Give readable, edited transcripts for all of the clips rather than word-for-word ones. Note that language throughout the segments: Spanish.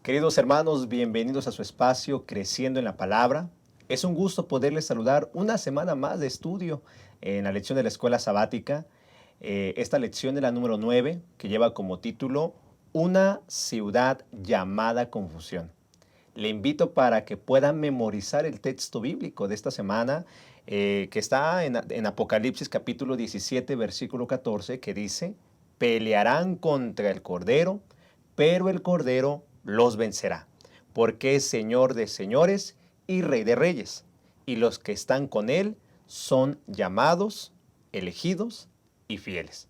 Queridos hermanos, bienvenidos a su espacio Creciendo en la Palabra. Es un gusto poderles saludar una semana más de estudio en la lección de la escuela sabática. Esta lección es la número 9, que lleva como título Una ciudad llamada confusión. Le invito para que puedan memorizar el texto bíblico de esta semana, que está en Apocalipsis capítulo 17, versículo 14, que dice: pelearán contra el Cordero, pero el Cordero los vencerá, porque es Señor de señores y Rey de reyes, y los que están con él son llamados, elegidos y fieles.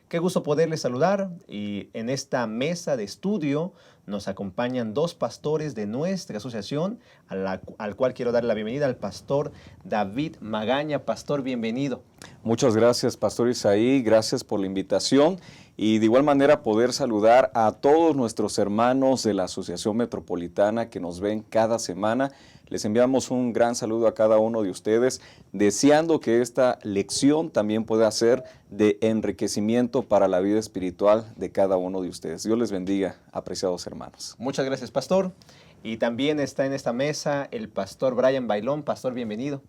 Qué gusto poderles saludar, y en esta mesa de estudio nos acompañan dos pastores de nuestra asociación, al cual quiero dar la bienvenida al pastor David Magaña. Pastor, bienvenido. Muchas gracias, Pastor Isaí, gracias por la invitación y de igual manera poder saludar a todos nuestros hermanos de la Asociación Metropolitana que nos ven cada semana. Les enviamos un gran saludo a cada uno de ustedes, deseando que esta lección también pueda ser de enriquecimiento para la vida espiritual de cada uno de ustedes. Dios les bendiga, apreciados hermanos. Muchas gracias, pastor. Y también está en esta mesa el pastor Brian Bailón. Pastor, bienvenido.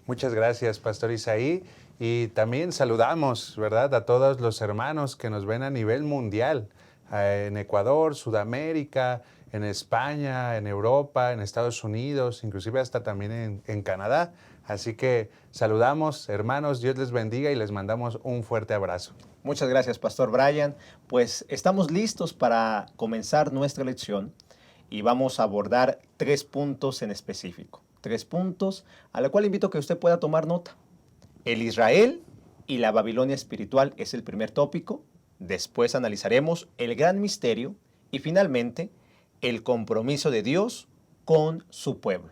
Muchas gracias, Pastor Isaí. Y también saludamos, ¿verdad?, a todos los hermanos que nos ven a nivel mundial, en Ecuador, Sudamérica, en España, en Europa, en Estados Unidos, inclusive hasta también en Canadá. Así que saludamos, hermanos, Dios les bendiga y les mandamos un fuerte abrazo. Muchas gracias, pastor Brian. Pues estamos listos para comenzar nuestra lección y vamos a abordar 3 puntos en específico. 3 puntos a la cual invito a que usted pueda tomar nota. El Israel y la Babilonia espiritual es el primer tópico. Después analizaremos el gran misterio y finalmente el compromiso de Dios con su pueblo.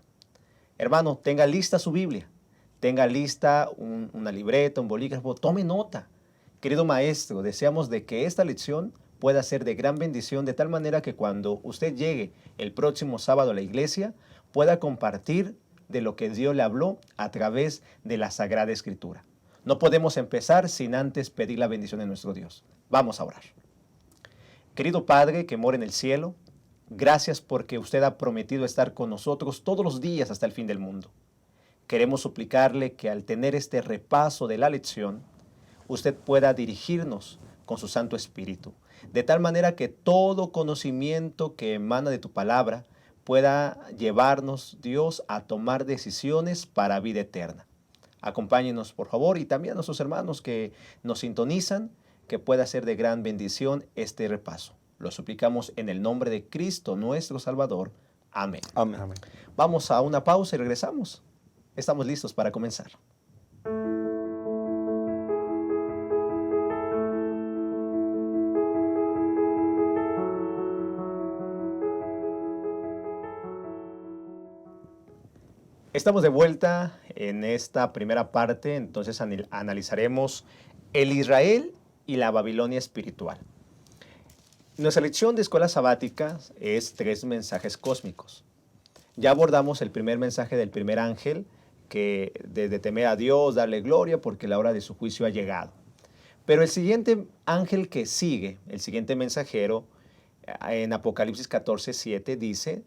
Hermano, tenga lista su Biblia, tenga lista una libreta, un bolígrafo, tome nota. Querido maestro, deseamos de que esta lección pueda ser de gran bendición, de tal manera que cuando usted llegue el próximo sábado a la iglesia, pueda compartir de lo que Dios le habló a través de la Sagrada Escritura. No podemos empezar sin antes pedir la bendición de nuestro Dios. Vamos a orar. Querido Padre que mora en el cielo, gracias porque usted ha prometido estar con nosotros todos los días hasta el fin del mundo. Queremos suplicarle que al tener este repaso de la lección, usted pueda dirigirnos con su Santo Espíritu, de tal manera que todo conocimiento que emana de tu palabra pueda llevarnos, Dios, a tomar decisiones para vida eterna. Acompáñenos, por favor, y también a nuestros hermanos que nos sintonizan, que pueda ser de gran bendición este repaso. Lo suplicamos en el nombre de Cristo, nuestro Salvador. Amén. Amén. Amén. Vamos a una pausa y regresamos. Estamos listos para comenzar. Estamos de vuelta en esta primera parte, entonces analizaremos el Israel y la Babilonia espiritual. Nuestra lección de escuela sabática es 3 mensajes cósmicos. Ya abordamos el primer mensaje del primer ángel, que de temer a Dios, darle gloria, porque la hora de su juicio ha llegado. Pero el siguiente ángel que sigue, el siguiente mensajero, en Apocalipsis 14:7 dice,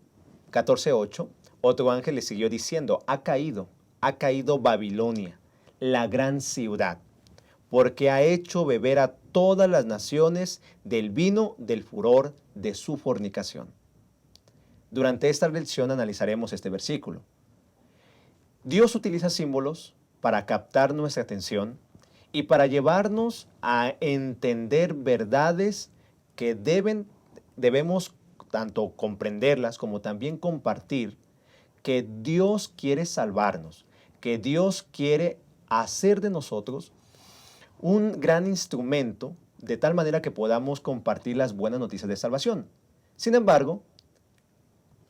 14:8, otro ángel le siguió diciendo, ha caído Babilonia, la gran ciudad, porque ha hecho beber a todas las naciones del vino del furor de su fornicación. Durante esta lección analizaremos este versículo. Dios utiliza símbolos para captar nuestra atención y para llevarnos a entender verdades que debemos tanto comprenderlas como también compartir, que Dios quiere salvarnos, que Dios quiere hacer de nosotros un gran instrumento de tal manera que podamos compartir las buenas noticias de salvación. Sin embargo,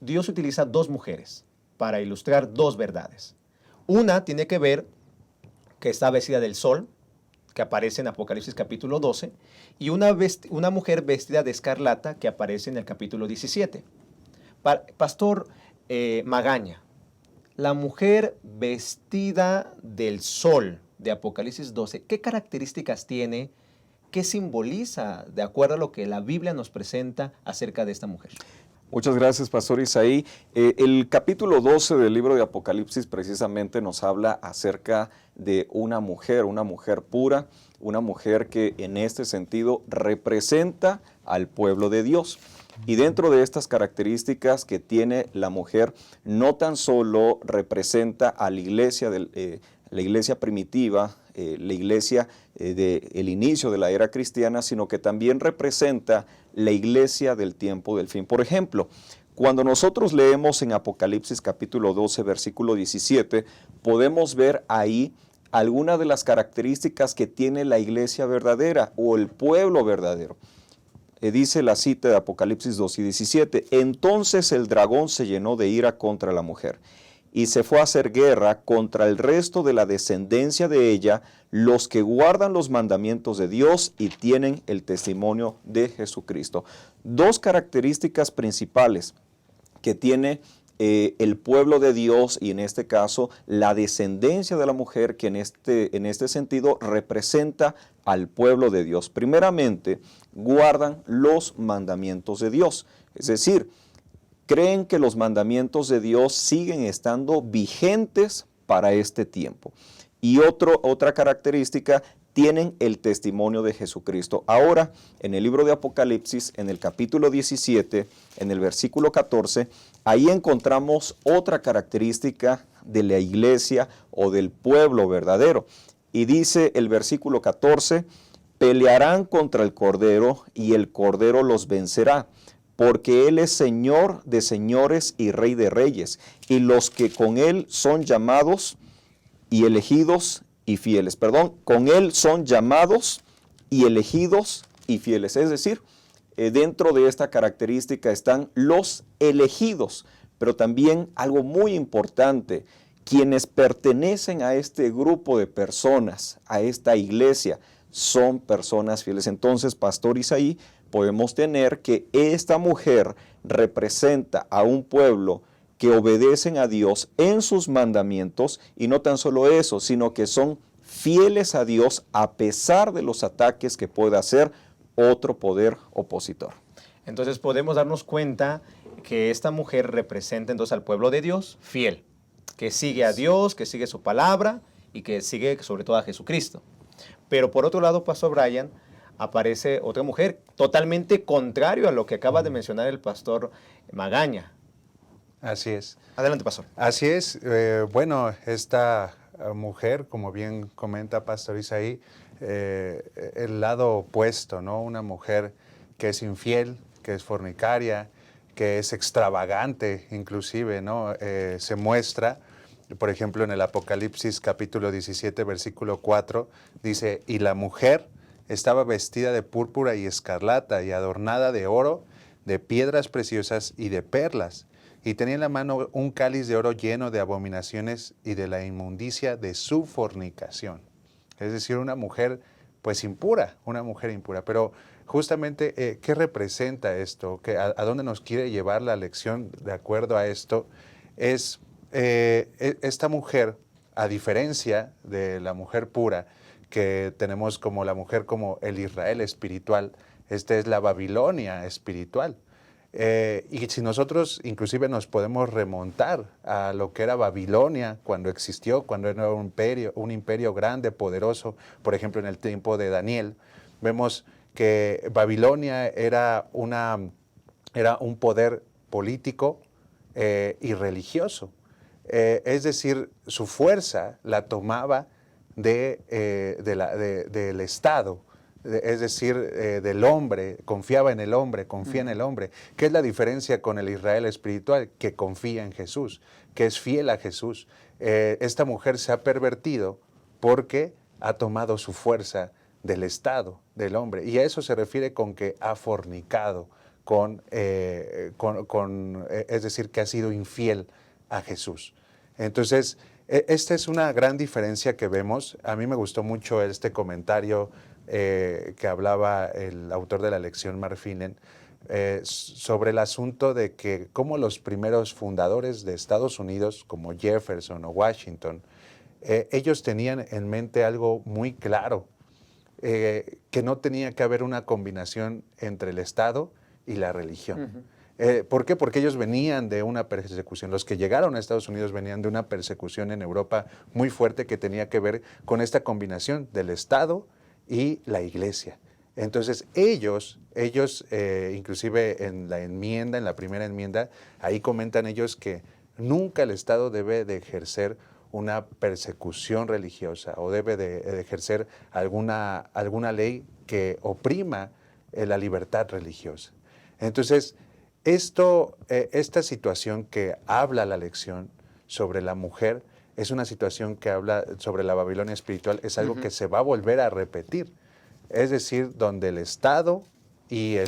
Dios utiliza 2 mujeres para ilustrar 2 verdades. Una tiene que ver que está vestida del sol, que aparece en Apocalipsis capítulo 12, y una mujer vestida de escarlata que aparece en el capítulo 17. Pastor Magaña, la mujer vestida del sol de Apocalipsis 12, ¿qué características tiene? ¿Qué simboliza de acuerdo a lo que la Biblia nos presenta acerca de esta mujer? Muchas gracias, Pastor Isaí. El capítulo 12 del libro de Apocalipsis precisamente nos habla acerca de una mujer pura, una mujer que en este sentido representa al pueblo de Dios. Y dentro de estas características que tiene la mujer, no tan solo representa a la iglesia, la iglesia primitiva, la iglesia del inicio de la era cristiana, sino que también representa la iglesia del tiempo del fin. Por ejemplo, cuando nosotros leemos en Apocalipsis capítulo 12, versículo 17, podemos ver ahí algunas de las características que tiene la iglesia verdadera o el pueblo verdadero. Dice la cita de Apocalipsis 2 y 17, entonces el dragón se llenó de ira contra la mujer y se fue a hacer guerra contra el resto de la descendencia de ella, los que guardan los mandamientos de Dios y tienen el testimonio de Jesucristo. Dos características principales que tiene el pueblo de Dios y en este caso la descendencia de la mujer que en este sentido representa al pueblo de Dios. Primeramente, guardan los mandamientos de Dios, es decir, creen que los mandamientos de Dios siguen estando vigentes para este tiempo. Y otra característica, tienen el testimonio de Jesucristo. Ahora, en el libro de Apocalipsis, en el capítulo 17, en el versículo 14, ahí encontramos otra característica de la iglesia o del pueblo verdadero. Y dice el versículo 14, pelearán contra el Cordero y el Cordero los vencerá, porque Él es Señor de señores y Rey de reyes, y los que con Él son llamados y elegidos y fieles. Con Él son llamados y elegidos y fieles. Es decir, dentro de esta característica están los elegidos, pero también algo muy importante, quienes pertenecen a este grupo de personas, a esta iglesia, son personas fieles. Entonces, Pastor Isaí, podemos tener que esta mujer representa a un pueblo que obedecen a Dios en sus mandamientos y no tan solo eso, sino que son fieles a Dios a pesar de los ataques que pueda hacer otro poder opositor. Entonces podemos darnos cuenta que esta mujer representa entonces al pueblo de Dios fiel, que sigue a Dios, que sigue su palabra y que sigue sobre todo a Jesucristo. Pero por otro lado, Pastor Brian, aparece otra mujer totalmente contrario a lo que acaba de mencionar el pastor Magaña. Así es. Adelante, pastor. Así es. Bueno, esta mujer, como bien comenta Pastor Isaí, el lado opuesto, ¿no? Una mujer que es infiel, que es fornicaria, que es extravagante, inclusive, ¿no? Se muestra, por ejemplo, en el Apocalipsis capítulo 17, versículo 4, dice, y la mujer estaba vestida de púrpura y escarlata y adornada de oro, de piedras preciosas y de perlas. Y tenía en la mano un cáliz de oro lleno de abominaciones y de la inmundicia de su fornicación. Es decir, una mujer pues impura, una mujer impura. Pero justamente, ¿qué representa esto? ¿A dónde nos quiere llevar la lección de acuerdo a esto? Es esta mujer, a diferencia de la mujer pura, que tenemos como la mujer como el Israel espiritual, esta es la Babilonia espiritual. Y si nosotros inclusive nos podemos remontar a lo que era Babilonia cuando existió, cuando era un imperio grande, poderoso, por ejemplo en el tiempo de Daniel, vemos que Babilonia era un poder político y religioso. Es decir, su fuerza la tomaba del Estado, es decir, del hombre, confiaba en el hombre, confía en el hombre. ¿Qué es la diferencia con el Israel espiritual? Que confía en Jesús, que es fiel a Jesús. Esta mujer se ha pervertido porque ha tomado su fuerza del Estado, del hombre. Y a eso se refiere con que ha fornicado, es decir, que ha sido infiel a Jesús. Entonces, esta es una gran diferencia que vemos. A mí me gustó mucho este comentario que hablaba el autor de la lección, Mark Finnen, sobre el asunto de que cómo los primeros fundadores de Estados Unidos, como Jefferson o Washington, ellos tenían en mente algo muy claro, que no tenía que haber una combinación entre el Estado y la religión. ¿Por qué? Porque ellos venían de una persecución. Los que llegaron a Estados Unidos venían de una persecución en Europa muy fuerte que tenía que ver con esta combinación del Estado y la Iglesia. Entonces ellos inclusive en la enmienda, en la primera enmienda, ahí comentan ellos que nunca el Estado debe de ejercer una persecución religiosa o debe de ejercer alguna ley que oprima la libertad religiosa. Entonces, esta situación que habla la lección sobre la mujer es una situación que habla sobre la Babilonia espiritual, es algo que se va a volver a repetir. Es decir, donde el Estado y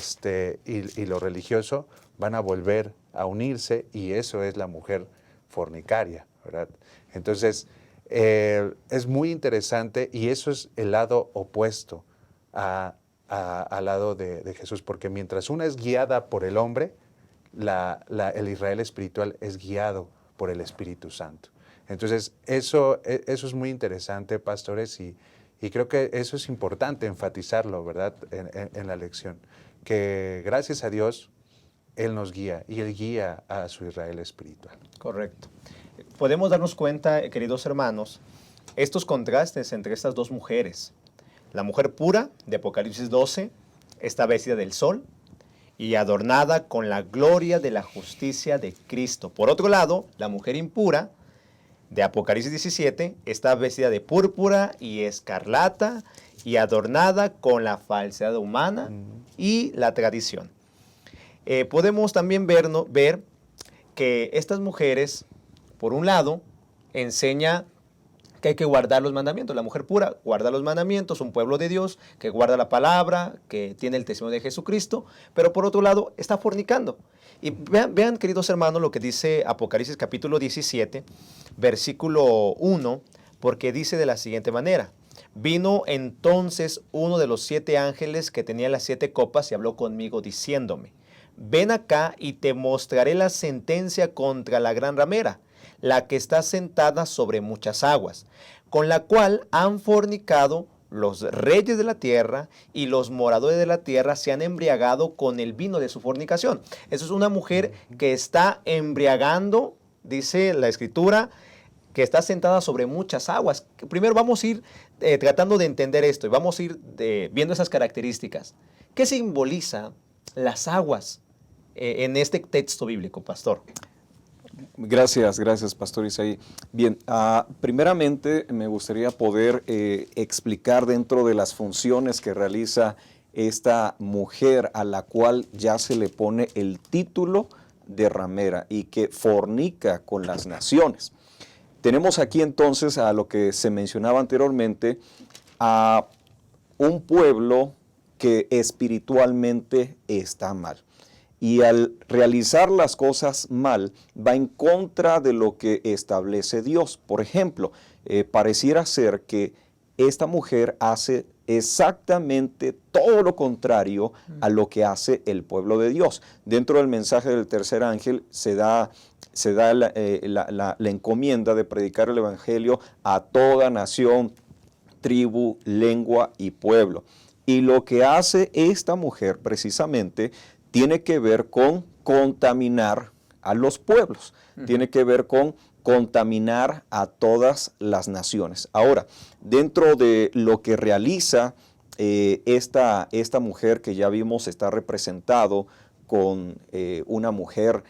lo religioso van a volver a unirse, y eso es la mujer fornicaria, ¿verdad? Entonces, es muy interesante, y eso es el lado opuesto al lado de Jesús, porque mientras una es guiada por el hombre, el Israel espiritual es guiado por el Espíritu Santo. Entonces, eso es muy interesante, pastores, y creo que eso es importante enfatizarlo, ¿verdad?, en la lección, que gracias a Dios, Él nos guía, y Él guía a su Israel espiritual. Correcto. Podemos darnos cuenta, queridos hermanos, estos contrastes entre estas dos mujeres. La mujer pura, de Apocalipsis 12, está vestida del sol y adornada con la gloria de la justicia de Cristo. Por otro lado, la mujer impura, de Apocalipsis 17, está vestida de púrpura y escarlata y adornada con la falsedad humana y la tradición. Podemos también ver que estas mujeres, por un lado, enseña que hay que guardar los mandamientos. La mujer pura guarda los mandamientos, un pueblo de Dios que guarda la palabra, que tiene el testimonio de Jesucristo, pero por otro lado está fornicando. Y vean, queridos hermanos, lo que dice Apocalipsis capítulo 17, versículo 1, porque dice de la siguiente manera: vino entonces uno de los 7 ángeles que tenía las 7 copas y habló conmigo diciéndome: ven acá y te mostraré la sentencia contra la gran ramera, la que está sentada sobre muchas aguas, con la cual han fornicado los reyes de la tierra, y los moradores de la tierra se han embriagado con el vino de su fornicación. Eso es una mujer que está embriagando, dice la Escritura, que está sentada sobre muchas aguas. Primero vamos a ir tratando de entender esto, y vamos a ir viendo esas características. ¿Qué simboliza las aguas en este texto bíblico, pastor? Gracias, Pastor Isaí. Bien, primeramente me gustaría poder explicar dentro de las funciones que realiza esta mujer a la cual ya se le pone el título de ramera y que fornica con las naciones. Tenemos aquí entonces a lo que se mencionaba anteriormente, a un pueblo que espiritualmente está mal. Y al realizar las cosas mal, va en contra de lo que establece Dios. Por ejemplo, pareciera ser que esta mujer hace exactamente todo lo contrario a lo que hace el pueblo de Dios. Dentro del mensaje del tercer ángel se da la encomienda de predicar el evangelio a toda nación, tribu, lengua y pueblo. Y lo que hace esta mujer precisamente tiene que ver con contaminar a los pueblos, tiene que ver con contaminar a todas las naciones. Ahora, dentro de lo que realiza esta mujer que ya vimos está representado con una mujer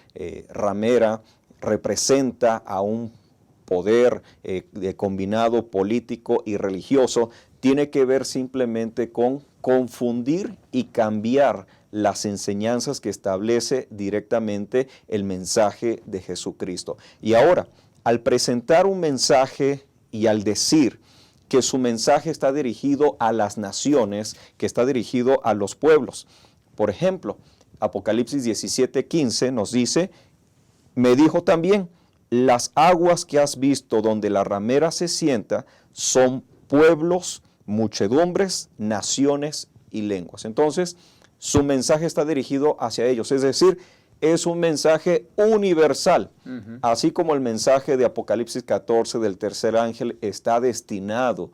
ramera, representa a un poder combinado político y religioso, tiene que ver simplemente con confundir y cambiar las enseñanzas que establece directamente el mensaje de Jesucristo. Y ahora, al presentar un mensaje y al decir que su mensaje está dirigido a las naciones, que está dirigido a los pueblos. Por ejemplo, Apocalipsis 17:15 nos dice: me dijo también, las aguas que has visto donde la ramera se sienta son pueblos, muchedumbres, naciones y lenguas. Entonces, su mensaje está dirigido hacia ellos, es decir, es un mensaje universal, así como el mensaje de Apocalipsis 14 del tercer ángel está destinado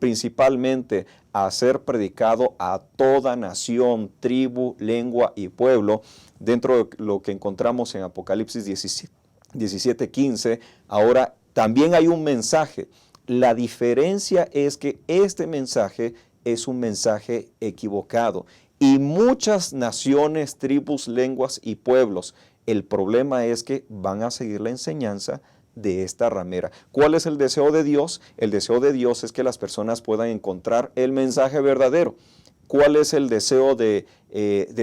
principalmente a ser predicado a toda nación, tribu, lengua y pueblo, dentro de lo que encontramos en Apocalipsis 17:15, ahora también hay un mensaje. La diferencia es que este mensaje es un mensaje equivocado. Y muchas naciones, tribus, lenguas y pueblos, el problema es que van a seguir la enseñanza de esta ramera. ¿Cuál es el deseo de Dios? El deseo de Dios es que las personas puedan encontrar el mensaje verdadero. ¿Cuál es el deseo de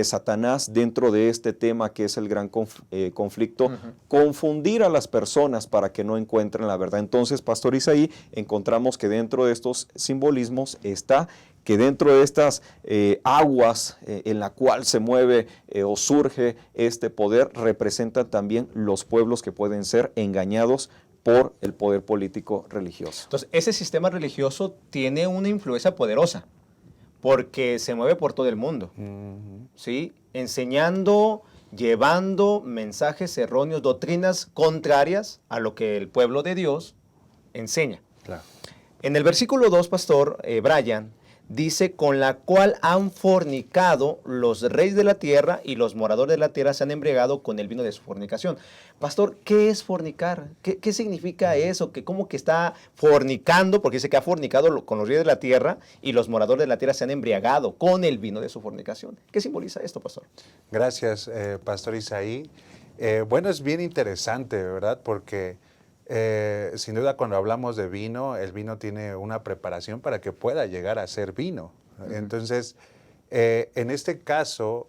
Satanás dentro de este tema que es el gran conflicto? Confundir a las personas para que no encuentren la verdad. Entonces, Pastor Isaí, encontramos que dentro de estos simbolismos está que dentro de estas aguas en la cual se mueve o surge este poder, representan también los pueblos que pueden ser engañados por el poder político religioso. Entonces, ese sistema religioso tiene una influencia poderosa, porque se mueve por todo el mundo, ¿sí? Enseñando, llevando mensajes erróneos, doctrinas contrarias a lo que el pueblo de Dios enseña. Claro. En el versículo 2, Pastor Brian, dice, con la cual han fornicado los reyes de la tierra y los moradores de la tierra se han embriagado con el vino de su fornicación. Pastor, ¿qué es fornicar? ¿Qué significa eso? ¿Cómo que está fornicando? Porque dice que ha fornicado con los reyes de la tierra y los moradores de la tierra se han embriagado con el vino de su fornicación. ¿Qué simboliza esto, Pastor? Gracias, Pastor Isaí. Bueno, es bien interesante, ¿verdad? Porque sin duda cuando hablamos de vino, el vino tiene una preparación para que pueda llegar a ser vino. Entonces, en este caso,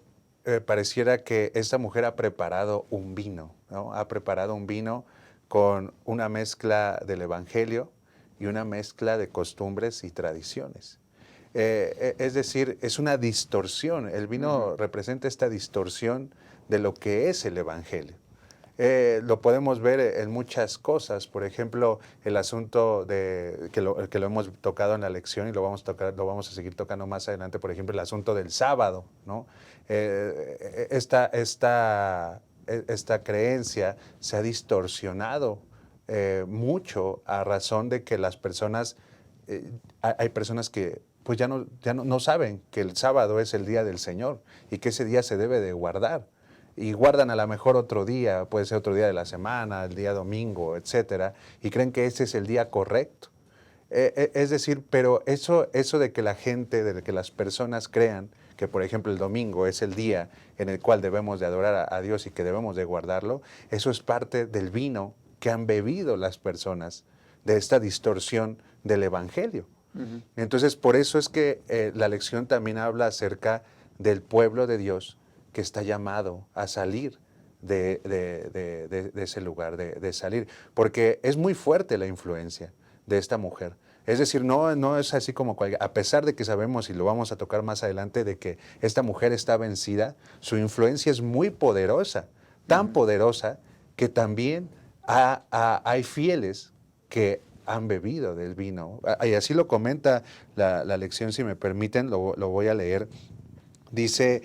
pareciera que esta mujer ha preparado un vino, ¿no? Ha preparado un vino con una mezcla del Evangelio y una mezcla de costumbres y tradiciones. Es decir, es una distorsión. El vino representa esta distorsión de lo que es el Evangelio. Lo podemos ver en muchas cosas, por ejemplo, el asunto de que lo hemos tocado en la lección y lo vamos a seguir tocando más adelante, por ejemplo, el asunto del sábado, ¿no? Esta creencia se ha distorsionado mucho a razón de que las personas, hay personas que pues ya no saben que el sábado es el día del Señor y que ese día se debe de guardar. Y guardan a lo mejor otro día, puede ser otro día de la semana, el día domingo, etcétera, y creen que ese es el día correcto. Es decir, pero eso de que la gente, de que las personas crean que, por ejemplo, el domingo es el día en el cual debemos de adorar a Dios y que debemos de guardarlo, eso es parte del vino que han bebido las personas, de esta distorsión del Evangelio. Entonces, por eso es que la lección también habla acerca del pueblo de Dios, que está llamado a salir de ese lugar, de salir. Porque es muy fuerte la influencia de esta mujer. Es decir, no es así como a pesar de que sabemos, y lo vamos a tocar más adelante, de que esta mujer está vencida, su influencia es muy poderosa, tan poderosa que también hay fieles que han bebido del vino. Y así lo comenta la lección, si me permiten, lo voy a leer. Dice,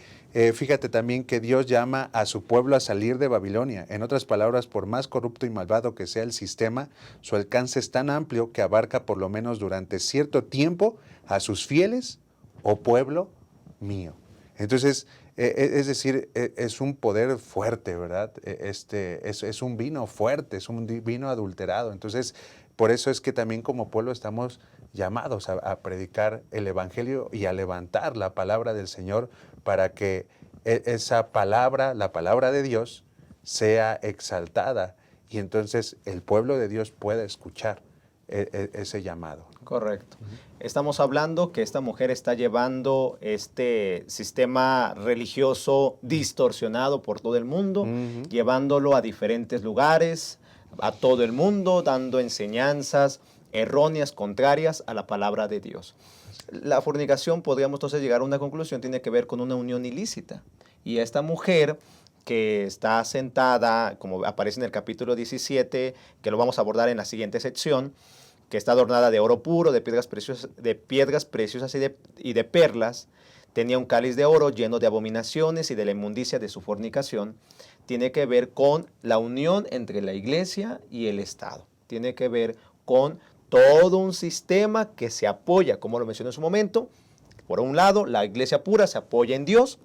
fíjate también que Dios llama a su pueblo a salir de Babilonia. En otras palabras, por más corrupto y malvado que sea el sistema, su alcance es tan amplio que abarca por lo menos durante cierto tiempo a sus fieles o pueblo mío. Entonces, es decir, es un poder fuerte, ¿verdad? Es un vino fuerte, es un vino adulterado. Entonces, por eso es que también como pueblo estamos llamados a predicar el Evangelio y a levantar la palabra del Señor para que esa palabra, la palabra de Dios, sea exaltada y entonces el pueblo de Dios pueda escuchar ese llamado. Correcto. Estamos hablando que esta mujer está llevando este sistema religioso distorsionado por todo el mundo, llevándolo a diferentes lugares, a todo el mundo, dando enseñanzas erróneas, contrarias a la palabra de Dios. La fornicación, podríamos entonces llegar a una conclusión, tiene que ver con una unión ilícita. Y esta mujer que está sentada, como aparece en el capítulo 17, que lo vamos a abordar en la siguiente sección, que está adornada de oro puro, de piedras preciosas y de perlas, tenía un cáliz de oro lleno de abominaciones y de la inmundicia de su fornicación, tiene que ver con la unión entre la iglesia y el Estado. Tiene que ver con todo un sistema que se apoya, como lo mencioné en su momento. Por un lado, la iglesia pura se apoya en Dios,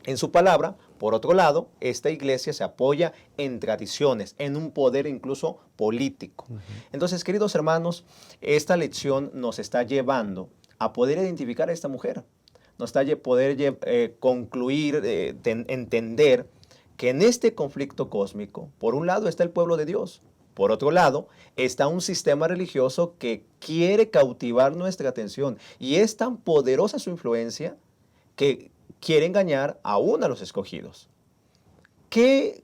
en su palabra. Por otro lado, esta iglesia se apoya en tradiciones, en un poder incluso político. Entonces, queridos hermanos, esta lección nos está llevando a poder identificar a esta mujer. Nos está poder concluir, entender que en este conflicto cósmico, por un lado está el pueblo de Dios. Por otro lado, está un sistema religioso que quiere cautivar nuestra atención. Y es tan poderosa su influencia que quiere engañar aún a los escogidos. ¿Qué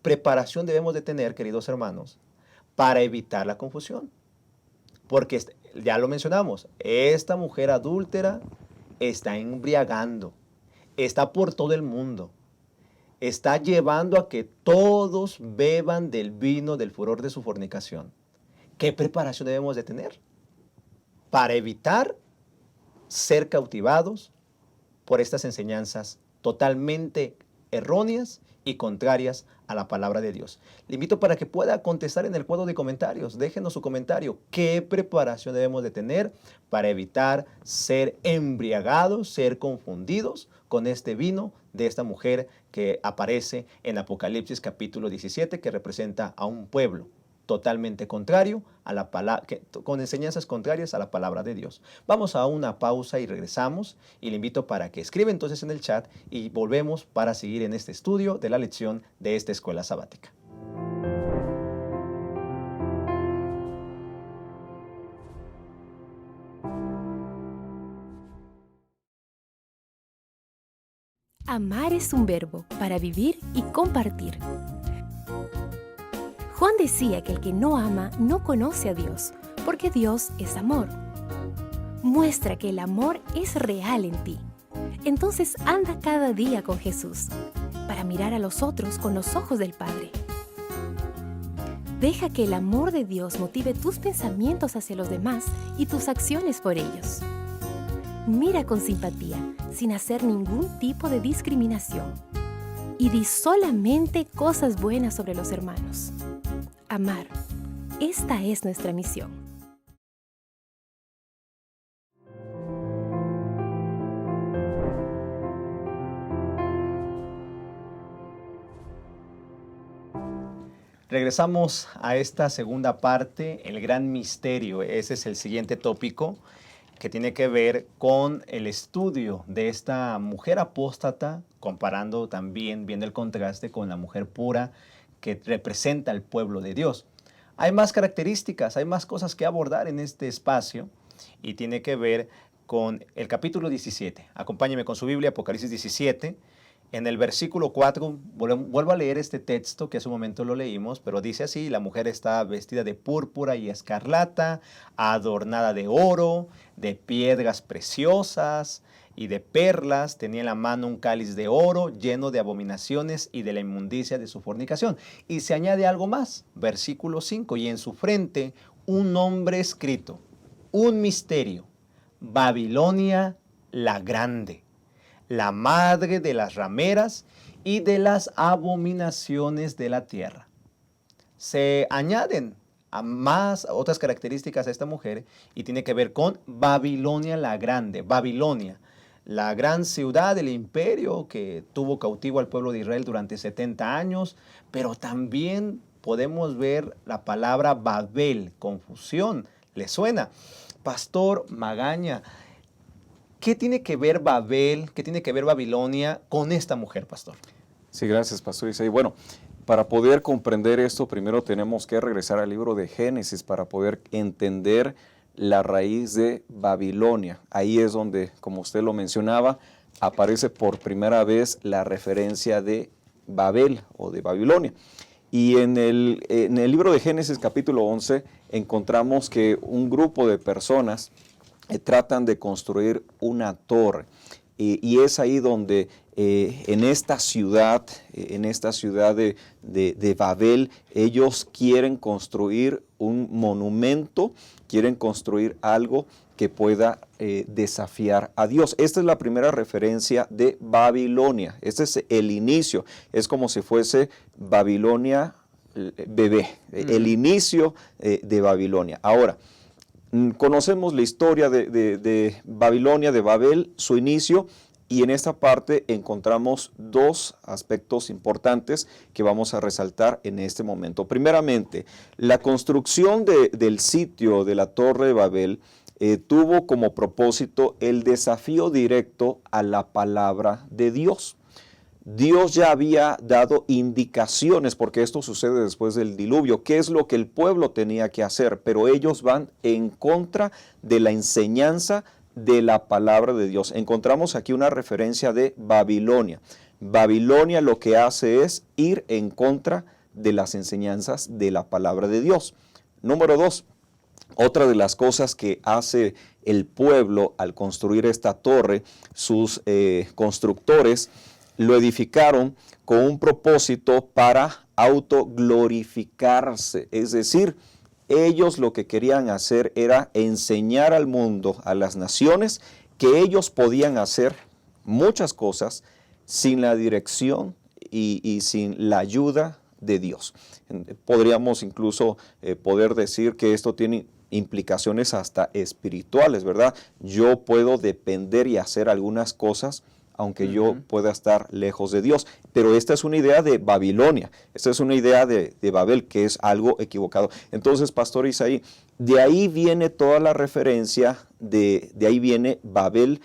preparación debemos de tener, queridos hermanos, para evitar la confusión? Porque ya lo mencionamos, esta mujer adúltera está embriagando, está por todo el mundo, está llevando a que todos beban del vino del furor de su fornicación. ¿Qué preparación debemos de tener para evitar ser cautivados por estas enseñanzas totalmente erróneas y contrarias a la palabra de Dios? Le invito para que pueda contestar en el cuadro de comentarios. Déjenos su comentario. ¿Qué preparación debemos de tener para evitar ser embriagados, ser confundidos con este vino de esta mujer que aparece en Apocalipsis capítulo 17, que representa a un pueblo totalmente contrario a la palabra, con enseñanzas contrarias a la palabra de Dios? Vamos a una pausa y regresamos, y le invito para que escriba entonces en el chat y volvemos para seguir en este estudio de la lección de esta escuela sabática. Amar es un verbo para vivir y compartir. Juan decía que el que no ama no conoce a Dios, porque Dios es amor. Muestra que el amor es real en ti. Entonces anda cada día con Jesús, para mirar a los otros con los ojos del Padre. Deja que el amor de Dios motive tus pensamientos hacia los demás y tus acciones por ellos. Mira con simpatía, sin hacer ningún tipo de discriminación. Y di solamente cosas buenas sobre los hermanos. Amar. Esta es nuestra misión. Regresamos a esta segunda parte, el gran misterio. Ese es el siguiente tópico, que tiene que ver con el estudio de esta mujer apóstata, comparando también, viendo el contraste con la mujer pura que representa al pueblo de Dios. Hay más características, hay más cosas que abordar en este espacio, y tiene que ver con el capítulo 17. Acompáñeme con su Biblia, Apocalipsis 17. En el versículo 4, vuelvo a leer este texto que hace un momento lo leímos, pero dice así: la mujer está vestida de púrpura y escarlata, adornada de oro, de piedras preciosas y de perlas, tenía en la mano un cáliz de oro lleno de abominaciones y de la inmundicia de su fornicación. Y se añade algo más, versículo 5, y en su frente un nombre escrito, un misterio: Babilonia la Grande, la madre de las rameras y de las abominaciones de la tierra. Se añaden a otras características a esta mujer, y tiene que ver con Babilonia la Grande. Babilonia, la gran ciudad del imperio que tuvo cautivo al pueblo de Israel durante 70 años, pero también podemos ver la palabra Babel, confusión. ¿Le suena? Pastor Magaña, ¿qué tiene que ver Babel, qué tiene que ver Babilonia con esta mujer, pastor? Sí, gracias, pastor Isaí. Bueno, para poder comprender esto, primero tenemos que regresar al libro de Génesis para poder entender la raíz de Babilonia. Ahí es donde, como usted lo mencionaba, aparece por primera vez la referencia de Babel o de Babilonia. Y en el libro de Génesis capítulo 11 encontramos que un grupo de personas tratan de construir una torre, y es ahí donde en esta ciudad de Babel, ellos quieren construir un monumento, quieren construir algo que pueda desafiar a Dios. Esta es la primera referencia de Babilonia. Este es el inicio. Es como si fuese Babilonia bebé, el inicio de Babilonia. Ahora, Conocemos la historia de Babilonia, de Babel, su inicio, y en esta parte encontramos dos aspectos importantes que vamos a resaltar en este momento. Primeramente, la construcción del sitio de la Torre de Babel tuvo como propósito el desafío directo a la palabra de Dios. Dios ya había dado indicaciones, porque esto sucede después del diluvio, qué es lo que el pueblo tenía que hacer, pero ellos van en contra de la enseñanza de la palabra de Dios. Encontramos aquí una referencia de Babilonia. Babilonia lo que hace es ir en contra de las enseñanzas de la palabra de Dios. Número 2, otra de las cosas que hace el pueblo al construir esta torre, sus constructores lo edificaron con un propósito para autoglorificarse, es decir, ellos lo que querían hacer era enseñar al mundo, a las naciones, que ellos podían hacer muchas cosas sin la dirección y sin la ayuda de Dios. Podríamos incluso poder decir que esto tiene implicaciones hasta espirituales, ¿verdad? Yo puedo depender y hacer algunas cosas aunque yo pueda estar lejos de Dios. Pero esta es una idea de Babilonia, esta es una idea de Babel, que es algo equivocado. Entonces, Pastor Isaí, de ahí viene toda la referencia, de ahí viene Babel,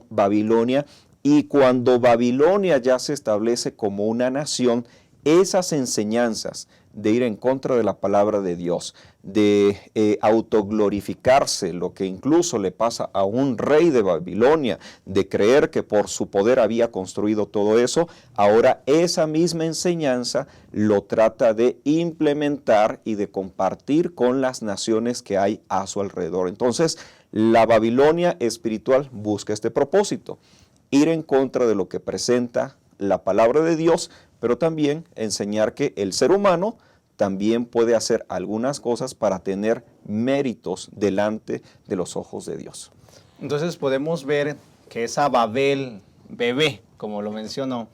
Babilonia, y cuando Babilonia ya se establece como una nación, esas enseñanzas de ir en contra de la palabra de Dios, de autoglorificarse, lo que incluso le pasa a un rey de Babilonia, de creer que por su poder había construido todo eso, ahora esa misma enseñanza lo trata de implementar y de compartir con las naciones que hay a su alrededor. Entonces, la Babilonia espiritual busca este propósito, ir en contra de lo que presenta la palabra de Dios, pero también enseñar que el ser humano también puede hacer algunas cosas para tener méritos delante de los ojos de Dios. Entonces podemos ver que esa Babel bebé, como lo mencionó,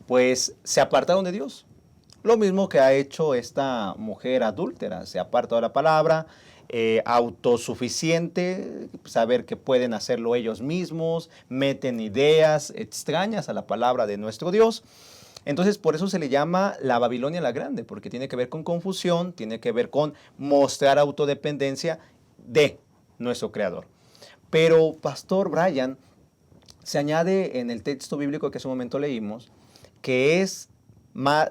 pues se apartaron de Dios. Lo mismo que ha hecho esta mujer adúltera, se aparta de la palabra, autosuficiente, saber que pueden hacerlo ellos mismos, meten ideas extrañas a la palabra de nuestro Dios. Entonces, por eso se le llama la Babilonia la Grande, porque tiene que ver con confusión, tiene que ver con mostrar autodependencia de nuestro Creador. Pero, Pastor Brian, se añade en el texto bíblico que hace un momento leímos, que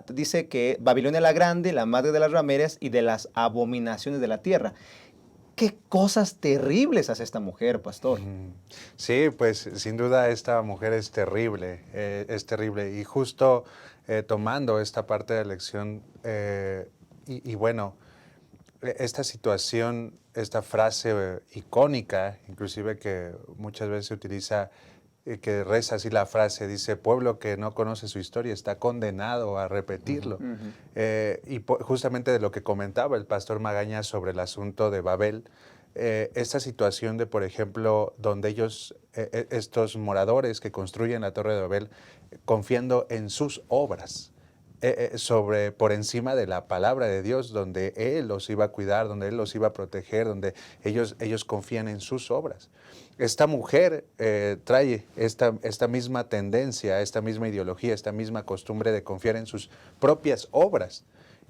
dice que Babilonia la Grande, la madre de las rameras y de las abominaciones de la tierra. ¿Qué cosas terribles hace esta mujer, Pastor? Sí, pues sin duda esta mujer es terrible. Y justo tomando esta parte de la lección, y bueno, esta situación, esta frase icónica, inclusive que muchas veces se utiliza, que reza así la frase, dice, pueblo que no conoce su historia está condenado a repetirlo. Justamente de lo que comentaba el pastor Magaña sobre el asunto de Babel, esta situación de, por ejemplo, donde ellos, estos moradores que construyen la Torre de Babel, confiando en sus obras, por encima de la palabra de Dios, donde Él los iba a cuidar, donde Él los iba a proteger, donde ellos confían en sus obras. Esta mujer trae esta misma tendencia, esta misma ideología, esta misma costumbre de confiar en sus propias obras.